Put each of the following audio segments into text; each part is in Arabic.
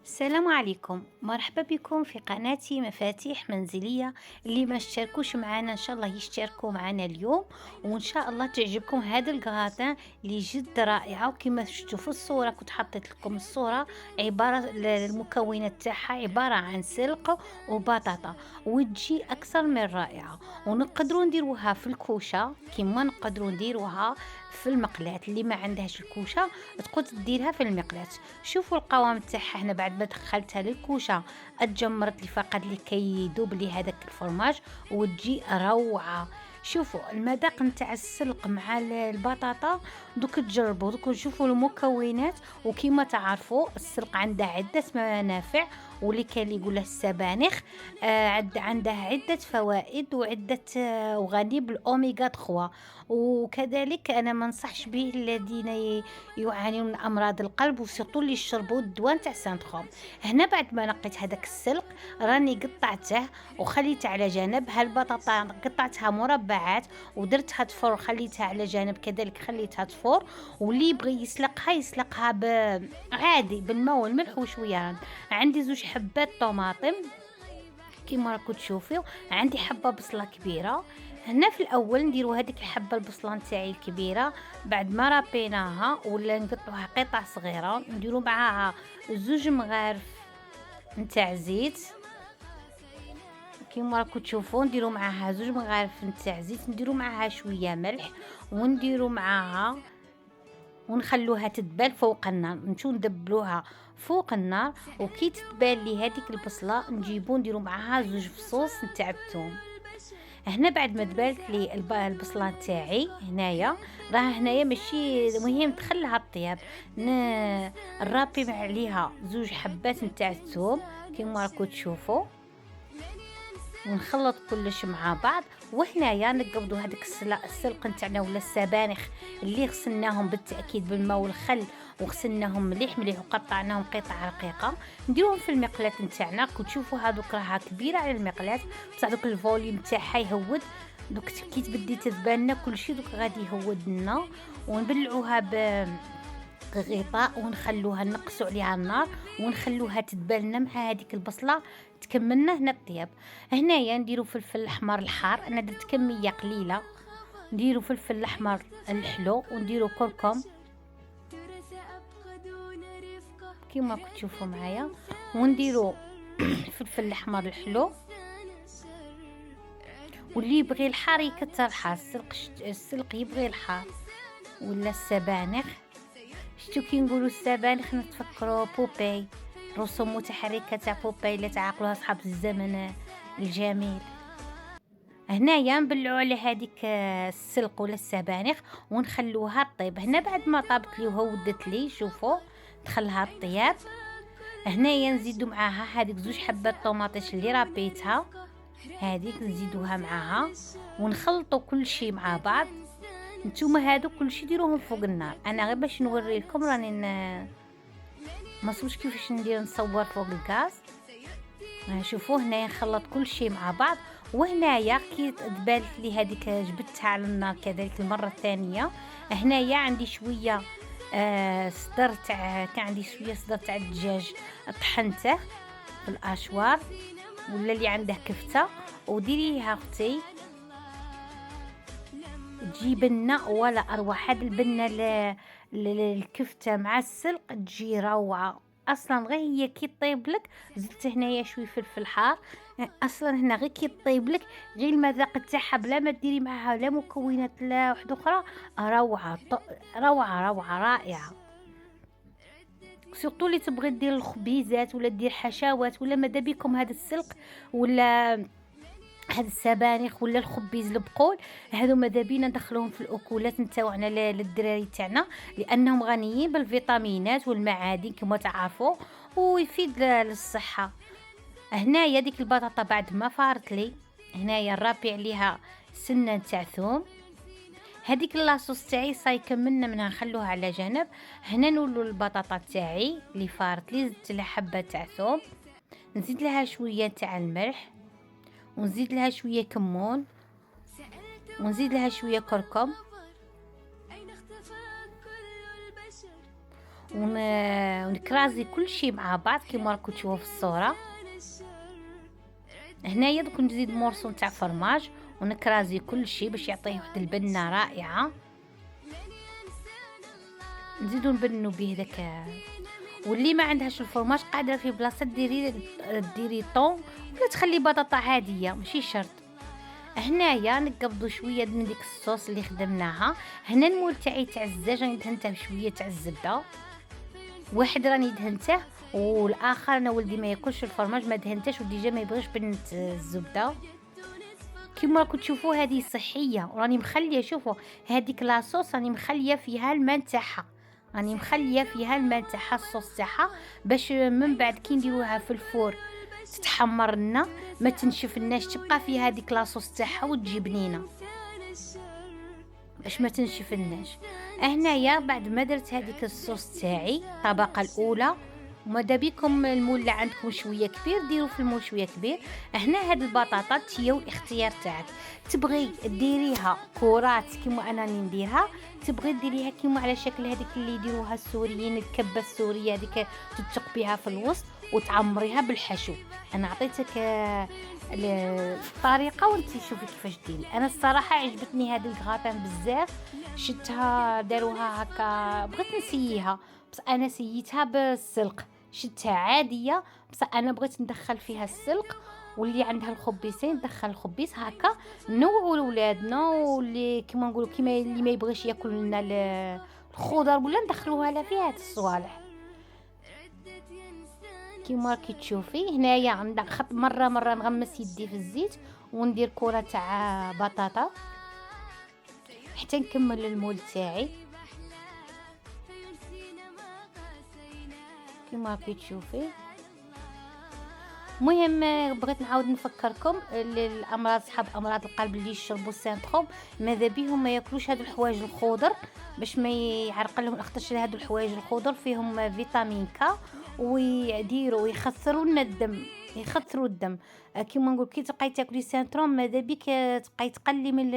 السلام عليكم، مرحبا بكم في قناتي مفاتيح منزلية. اللي ما اشتركوش معنا ان شاء الله يشتركوا معنا اليوم، وان شاء الله تعجبكم هذا الكراتان اللي جد رائعة. وكما شفتوا في الصورة كنت حطيت لكم الصورة، عبارة المكونات تاعها عبارة عن سلق وبطاطا، وتجي اكثر من رائعة. ونقدروا نديروها في الكوشة كما نقدروا نديروها في المقلاة. اللي ما عندهاش الكوشة تقدر ديرها في المقلاة. شوفوا القوام تاعها هنا بعد ما دخلتها للكوشه، اتجمرت لي فقط لكي يذوب لي هذاك الفرماج وتجي روعه. شوفوا المذاق نتاع السلق مع البطاطا. دوك تجربوا، دوك نشوفوا المكونات. وكما تعرفوا السلق عندها عده منافع، واللي كان اللي يقول له السبانخ عندها عده فوائد وعده وغني بالاوميغا 3. وكذلك انا ما انصحش به الذين يعانون من امراض القلب، وسيرتو اللي يشربوا الدواء نتاع سانتخوم. هنا بعد ما نقيت هذاك السلق راني قطعته وخليته على جنب. هالبطاطا قطعتها مربعات ودرتها تفور، خليتها على جنب كذلك، خليتها تفور. واللي يبغي يسلقها يسلقها عادي بالماء والملح وشويه. عندي زوج حبات طماطم كيما راكم تشوفوا، عندي حبه بصله كبيره. هنا في الاول نديرو هذيك الحبه البصله نتاعي الكبيره، بعد ما رابيناها ولا نقطعوها قطع صغيره، نديرو معاها زوج مغارف نتاع زيت كيما راكم تشوفوا. نديرو معاها زوج مغارف نتاع زيت، نديرو معاها شويه ملح، ونديرو معاها ونخلوها تدبل فوق النار. نمشيو ندبلوها فوق النار، وكي تتبال لي هذيك البصله نجيبو نديرو معاها زوج فصوص نتاع الثوم. هنا بعد ما دبلت لي البصله تاعي هنايا، راه هنايا ماشي مهم تخليها الطياب. نرابي عليها زوج حبات نتاع الثوم كيما راكم تشوفوا، ونخلط كلش مع بعض. وهنايا نقبضوا هذاك السلق نتاعنا ولا السبانخ اللي غسلناهم بالتاكيد بالماء والخل، وغسلناهم مليح مليح وقطعناهم قطع رقيقه. نديروهم في المقلاة نتاعنا. كنت تشوفوا هذوك راها كبيره على المقلاة بصح دوك الفوليوم تاعها يهود. دوك كي تبدي تذبالنا كلشي دوك غادي يهود لنا. ونبلعوها غطاء ونخلوها نقصوا عليها النار ونخلوها تدبلنا مع هذيك البصله تكملنا هنا الطياب. هنايا نديرو فلفل الاحمر الحار، انا درت كميه قليله. نديرو فلفل الاحمر الحلو، ونديرو كركم كيما راكم تشوفوا معايا، ونديرو فلفل الاحمر الحلو. واللي يبغي الحار يكثر الحار. السلق يبغي الحار ولا السبانخ. شتو كي نقولوا السبانخ نتفكروا بوباي، رسوم متحركه تاع بوباي اللي تعقلوها اصحاب الزمن الجميل. هنايا نبلعوا على هذيك السلق ولا السبانخ ونخلوها طيب. هنا بعد ما طابت لي وهودت لي شوفوا دخلها الطياب. هنايا نزيدوا معاها هذيك زوج حبات طوماطيش اللي رابيتها، هذيك نزيدوها معاها ونخلطوا كل شيء مع بعض. نتوما هادو كلشي ديروهم فوق النار. انا غير باش نوري لكم راني ما صوبش كيفاش ندير نصور فوق الغاز. شوفوا هنايا نخلط كل شيء مع بعض. وهنايا كي تبالت لي هذيك جبدتها على النار كذلك المره الثانيه. هنايا عندي شويه صدر تاع كان عندي شويه صدر تاع الدجاج طحنته في الاشوار، ولا اللي عنده كفته وديريها اختي تجي بنه ولا اروع. هاد البنه الكفته مع السلق تجي روعه اصلا. غير هي كي طيب لك زدت هنايا شوي فلفل حار. اصلا هنا غير كي طيب لك غير المذاق تاعها بلا ما ديري معها لا مكونات لا واحده اخرى، روعه روعه روعه رائعه. سورتو اللي تبغي دير الخبيزات ولا دير حشوات ولا ماذا بكم هذا السلق ولا هاد السبانخ ولا الخبيز البقول، هادو ماذا بينا ندخلوهم في الاكلات نتاوعنا للدراري تاعنا، لانهم غنيين بالفيتامينات والمعادن كما تعرفوا، ويفيد للصحه. هنايا ديك البطاطا بعد ما فارت لي، هنايا نرابي عليها سنه تاع ثوم. هذيك لاصوص تاعي صاي كملنا منها نخلوها على جنب. هنا نولو البطاطا تاعي اللي فارت لي زدت لها حبه تاع ثوم، نزيد لها شويه تاع الملح، ونزيد لها شويه كمون، ونزيد لها شويه كركم، ونكرازي كل شيء مع بعض كيما راكم تشوفوا في الصوره. هنايا دوك نزيد مورسو تاع فرماج ونكرازي كل شيء باش يعطيه واحد البنه رائعه. نزيدو نبنو به داك. واللي ما عندهاش الفرماج قادره في بلاصه ديري طون ولا تخلي بطاطا عاديه ماشي شرط. هنايا نقبضوا شويه من ديك الصوص اللي خدمناها. هنا المول تاعي تاع الزاج راني دهنته بشويه تاع الزبده، واحد راني دهنته والاخر انا ولدي ما ياكلش الفرماج ما دهنتش وديجا ما يبغيش بنت الزبده. كيما راكم تشوفوا هذه صحيه وراني مخليه. شوفوا هذيك لاصوص راني مخليه فيها الماء تاعها، راني مخليه فيها الماء تاعها الصوص تاعها باش من بعد كي نديروها في الفور تتحمر لنا ما تنشفناش، تبقى فيها هذيك لاصوص تاعها وتجي بنينه باش ما تنشفناش. هنايا بعد ما درت هذيك الصوص تاعي الطبقه الاولى، وماذا بكم المول اللي عندكم شويه كبير ديروا في المول شويه كبير. هنا هاد البطاطا تيا والاختيار تاعك، تبغي ديريها كرات كيما انا نديرها، تبغي ديريها كيما على شكل هذيك اللي يديروها السوريين الكبه السوريه هذيك تتق بها في الوسط وتعمريها بالحشو. انا عطيتك الطريقه وانت شوفي كيفاش ديري. انا الصراحه عجبتني هذه الكغاتان بزاف، شتها داروها هكا بغيت نسييها بس انا سيتها بالسلق، شتها عاديه بس انا بغيت ندخل فيها السلق. واللي عندها الخبيزين دخل الخبيز هكا نوعوا لولادنا، واللي كيما نقولوا كيما اللي ما يبغيش ياكل لنا الخضر ولا ندخلوها لها فيها هاد الصوالح. كيما راكي تشوفي هنايا عندك خط مره نغمس يدي في الزيت وندير كره تاع بطاطا حتى نكمل المول تاعي كيما راكي تشوفي. مهم بغيت نعاود نفكركم الامراض صحاب امراض القلب اللي يشربوا سانتروم ماذا بيهم ما ياكلوش هاد الحوايج الخضر باش ما يعرق لهم، اختش هاد الحوايج الخضر فيهم فيتامين كا ويديروا يخثروا لنا الدم، يخثروا الدم. كيما نقول كي تبقاي تاكلي سانتروم ماذا بك تبقاي تقلي من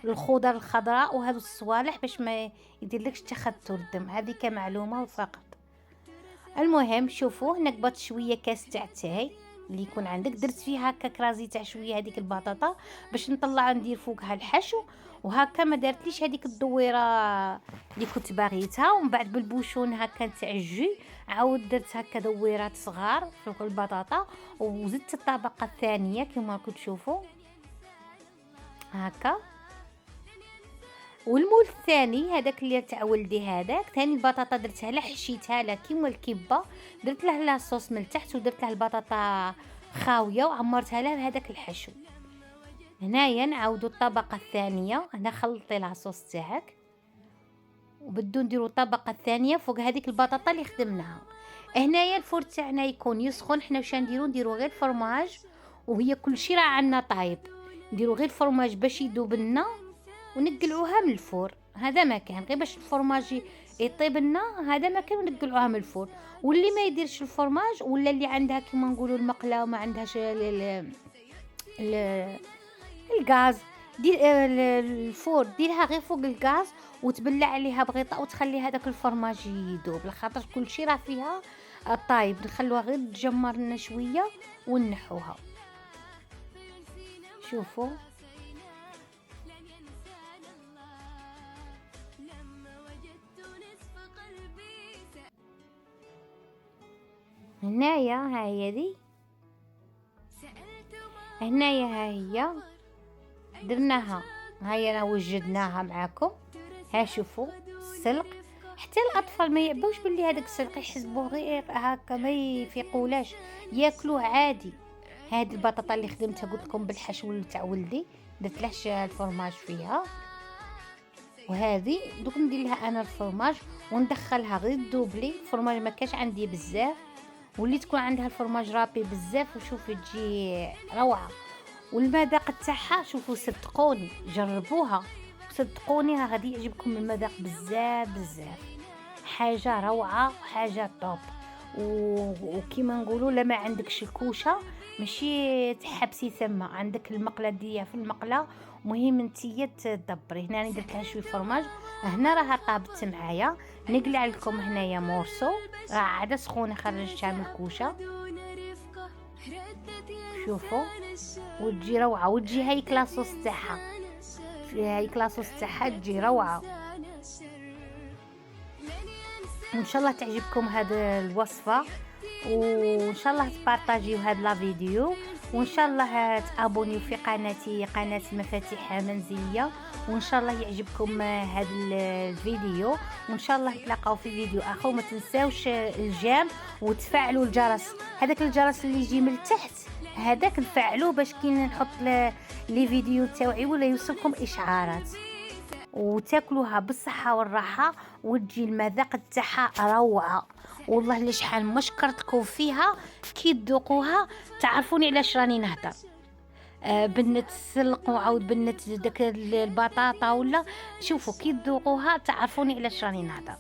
الخضر الخضراء وهذو الصوالح باش ما يديرلكش تخثر الدم. هذه كمعلومه فقط. المهم شوفوا هنا قبضت شويه كاس تاع التاي اللي يكون عندك، درت فيها هكا كرازي تاع شويه هذيك البطاطا باش نطلع ندير فوقها الحشو، وهكا ما دارتليش هذيك الدويره اللي كنت باغيتها. ومن بعد بالبوشون هكا تاع الجي عاود درت هكا دويرات صغار فوق البطاطا وزدت الطبقه الثانيه كما راكم تشوفوا هكا. والمول الثاني هذاك اللي تاع ولدي هذاك ثاني البطاطا درتها له حشيتها له كيما الكبه، درت له لاصوص من تحت ودرت له البطاطا خاويه وعمرتها له بهذاك الحشو. هنايا نعاودوا الطبقه الثانيه، هنا خلطي لاصوص تاعك وبدو نديروا الطبقه الثانيه فوق هذيك البطاطا اللي خدمناها. هنايا الفور تاعنا يكون يسخن، حنا واش نديروا غير فرماج وهي كل شيء راه عندنا طايب، نديروا غير فرماج باش يذوب لنا ونقلعوها من الفور. هذا ما كان غير باش الفرماج يطيب لنا، هذا ما كان ونقلعوها من الفور. واللي ما يديرش الفرماج ولا اللي عندها كيما نقولوا المقله وما عندهاش الغاز دير الفور ديرها غير فوق الغاز وتبلع عليها بغطاء وتخلي هذاك الفرماج يذوب، لخاطر كل شيء راه فيها طايب. نخلوها غير تجمر لنا شويه ونحوها. شوفوا هنايا هاهي دي، هنايا ها هي درناها، هاي راه وجدناها معاكم. ها شوفوا السلق، حتى الاطفال ما يعبوش باللي هذاك السلق، يحسبوه غير هكا ما يفيقولاش ياكلوه عادي. هذه البطاطا اللي خدمتها قلت لكم بالحشو تاع ولدي، درت لهش الفرماج فيها، وهذه دوك ندير لها انا الفرماج وندخلها غير دوبلي. الفرماج ما كاش عندي بزاف، واللي تكون عندها الفرماج رابي بزاف وشوفي تجي روعه. والمذاق تاعها شوفوا صدقوني جربوها صدقوني راه غادي يعجبكم المذاق بزاف بزاف، حاجه روعه وحاجه طوب. وكيما نقولوا لما عندكش الكوشه ماشي تحبسي ثم عندك المقله ديها في المقله، مهم انتيا تدبري. هنا درت لها شويه فرماج، هنا راها طابت معايا. نقلع لكم هنايا مورسو راه عاده سخونه خرجتها من الكوشه. شوفوا وتجي روعه، وتجي هاي كلاصوص تاعها، هاي كلاصوص تاعها تجي روعه. وان شاء الله تعجبكم هذه الوصفه، وان شاء الله تبارطاجيو هذا لا فيديو، وان شاء الله تابونيو في قناه مفاتيح منزليه، وان شاء الله يعجبكم هذا الفيديو، وان شاء الله نتلاقاو في فيديو اخر. وما تنساوش الجيم وتفعلوا الجرس، هذاك الجرس اللي يجي من تحت هذاك نفعلوه باش كي نحط لي فيديو تاوعي ولا يوصلكم اشعارات. وتاكلوها بالصحه والراحه، وتجي المذاق تاعها روعه والله. اللي شحال ما شكرتكم فيها كي تذوقوها تعرفوني علاش راني نهضر. بنت السلق وعاود بنت داك البطاطا، ولا شوفوا كي تذوقوها تعرفوني علاش راني نهضر.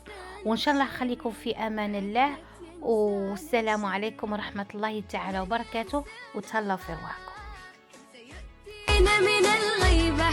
وان شاء الله خليكم في امان الله، والسلام عليكم ورحمه الله تعالى وبركاته، وتهلاو في رواحكم. من الغيبه